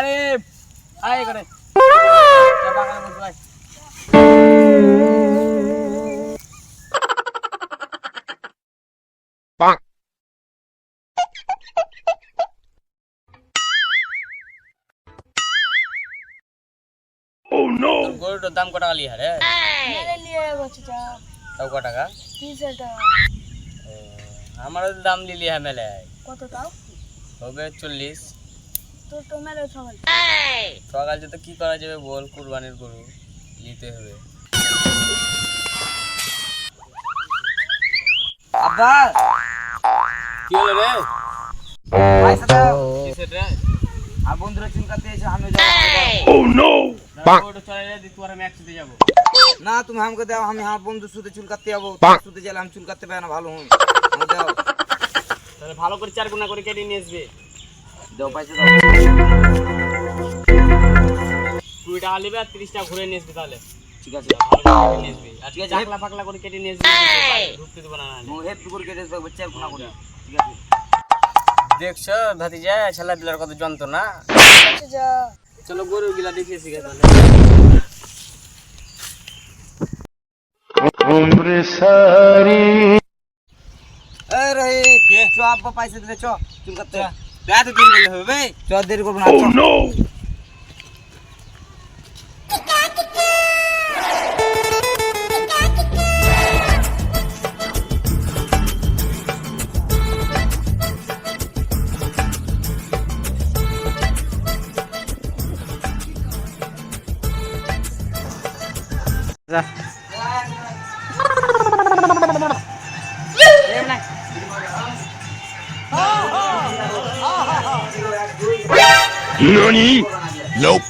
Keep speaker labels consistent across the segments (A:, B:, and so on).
A: আরে আয় করে বাগানে বসে ভাই
B: পাক Oh no!
A: গরুটার দাম কত টাকা লিয়া রে?
C: মেরে লিয়ে বচ্চা
A: তাও কত টাকা?
C: 30 টাকা।
A: আমারও দাম লিলি হ্যাঁ মেলে
C: কত তাও?
A: হবে 40।
C: তোর তো মেরে সকাল।
A: সকাল যেতে কি করা যাবে বল, কুরবানির গরু নিতে হবে।
D: আব্বা
A: কি হলো রে?
D: পয়সা দাও।
A: কিসের রে?
D: আর বন্ধুরা চুলকাতে এসে আমি যাবো।
B: Oh no! পাক
A: গরুটা চলে রে, তুই আর আমি একসাথে যাবো।
D: না তুমি আমাকে দাও, আমি আমার বন্ধুর সাথে চুল কাটতে যাবো।
B: বাহ।
D: সুতে গেলে আমি চুল কাটতে পারি না, ভালো হই। আমাকে দাও
A: তাহলে ভালো করে 4 গুণা করে কেটে নিয়ে আসবে।
D: দাও পয়সা দাও।
A: 20 টাকা নিবে আর 30 টাকা ঘুরে নিয়ে আসবে তাহলে।
D: ঠিক আছে
A: ভালো করে নিয়ে আসবে। আর
D: ঠিক আছে।
A: চাকলা ফাকলা করে কেটে নিয়ে আসবে, ঢুকতে দেবো না নাহলে।
D: মু হেড করে কেটে দেবো, চার কোনা করে। ঠিক আছে
A: দেখছো ভাতিজা ছেলা পিলার কত যন্ত্রণা।
C: যা
A: চলো গরু গিলা দেখিয়েছি গে তাহলে।
B: umre sari
D: এই রোহিত চ আব্বা পয়সা দিলে চ চুল কাটতে।
A: এত দেরি করলে হবে ভাই?
D: চ দেরি করবো না
B: Oh
D: চ।
B: no! Nani? Nope.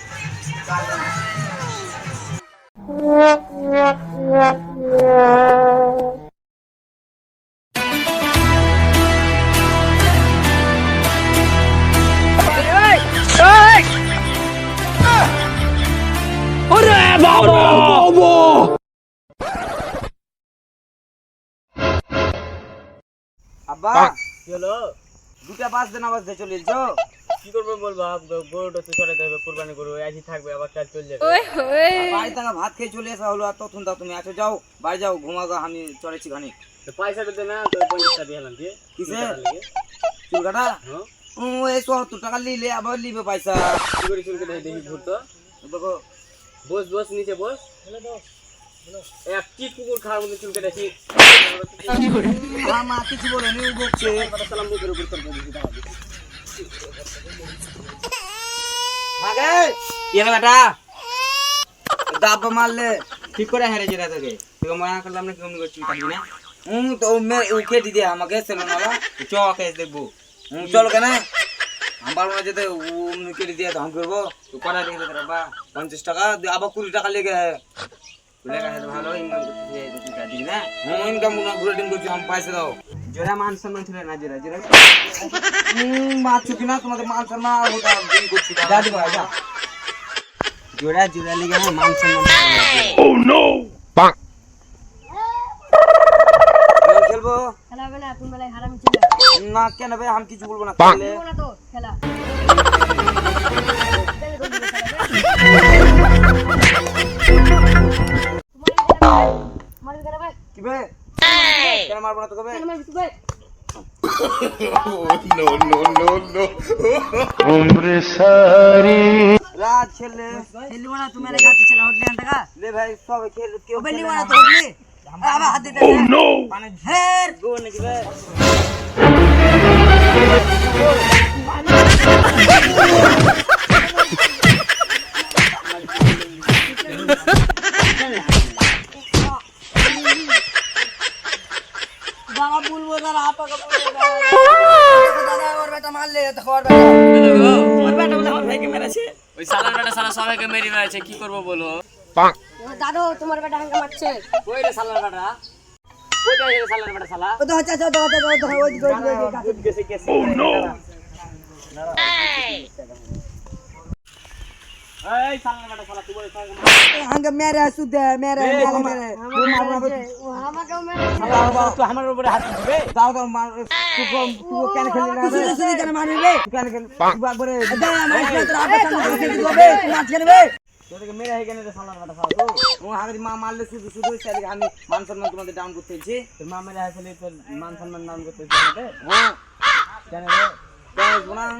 D: আব্বা
A: কি হলো?
D: দুটা বাস দেন আওয়াজ দিয়ে চলে এলছো।
A: কি করবো বল বাপ, গরুটা তো চড়াতে হবে, কুরবানি গরু আজই থাকবে, আবার কাল চলে যাবে।
C: ওই ওই
D: বাড়ি থেকে ভাত খেয়ে চলে আসা হলো, আর তখন দাও তুমি আছো, যাও বাড়ি যাও, ঘুমাগো, আমি চড়েছি খানিক।
A: তো পয়সাটা দে না, তো 50 টাকা দিয়ে হলাম দিয়ে।
D: কিসে?
A: টাকা লেগে।
D: চুল কাটা
A: হ্যাঁ?
D: এই 70 টাকা নিলে আবার নিবে পয়সা।
A: কি করে চুল কেটে দেখি ঘুরতো?
D: দেখো
A: বস বস নিচে বস। এক কি কুকুর খাওয়ার মধ্যে চুল কেটেছি।
D: আমার মা কিছু বলেনি, ও বকছে।
A: সালাম মুখের উপর তর্ক দিছি দাঁড়া দিছি।
D: মাগে
A: কি হলো বেটা?
D: দাব্বা মারলে
A: ঠিক করে হেরে যেটা তোকে। তোকে মনে করলাম না কেমন করে চুল কাটবি না?
D: তো ওকে দিদি আমাকে সেলুনওয়ালা চ কেস দেখবো। চলো কেন আমার মনে যেতে কেটে দিয়ে ধাম করবো, তো করা দিয়ে দেবে বা 50 টাকা আবার 20 টাকা লেগে ভালো ইনকাম করতে দিই না। ইনকাম ঘুরে দিন করছি, আমি পয়সা দাও।
A: জোরা মান সম্মান ছিল না, জোরা জোরা
D: মারছো কিনা তোমাদের মান সম্মান ওটা দিন করছি।
A: দাদি ভাই যা। জোরা জোরা লেগে না মান সম্মান।
B: Oh no! Pack
D: গেম খেলবো
C: খেলা হবে না, তুমি বলে হারামি ছিল
D: না কেন ভাই, আমি কিছু বলবো না।
B: বাহ।
D: খেললে
C: না তো খেলা মারি করে ভাই
D: কি বে কেন মারবো না তোকে বে?
C: কেন মারবি তুই ভাই?
B: no no no no umre sari
D: রাত ছেলে
C: খেলবো না, তুমি আরে খাতে ছিল হটলি টাকা
D: লে ভাই সবাই খেল, কেউ
C: খেলবো
D: খেলে
C: না
D: না।
C: তো হটলি আবার হাত দিতে
B: Oh no!
D: মানে
C: হের
D: গো নাকি বে?
C: দাদা বলবো, দাদা আপাকে বলবো, দাদা ওর বেটা মারলে তো ওর বেটা ওর বেটা বলে আমার ভাইকে মেরেছে।
A: ওই সালার বেটা সালা সবাইকে মেরে মেরেছে, কি করবো বলো?
B: Pack
C: দাদু তোমার বেটা হাঙ্গা মারছে।
A: কই রে সালার বেটা? কই রে সালার বেটা সালা?
C: ও তো হচ্ছে ওই
A: গেছে গেছে।
B: Oh no!
A: এই শালা বেটা শালা তুই বলে
C: আঙ্গ মেরে সুদে মেরে মেরে তুই মারনা
E: ও আমাকেও মেরে
A: তুই আমার উপরে হাত দিবে
D: দাও দাও মার তুই কেন খেলি না
C: সুদে সুদে কেন মারবি বে
D: কেন খেলি তুই একবারে
C: দে আমার তোর আপা সামনে খেতে দিবে নাচ করবে
A: তোদেরকে মেরে হয়ে গেলে শালা বেটা শালা তো
D: ও হাগরি মা মারলে শুধু শুধু চাইলে আমি মান সম্মান তোমাদের ডাউন করতে চাইছি
A: তোর মা মেরে আসলে তোর মান সম্মান নাম করতে চাইতে
D: হ্যাঁ
A: কেন রে
D: তাই বলাং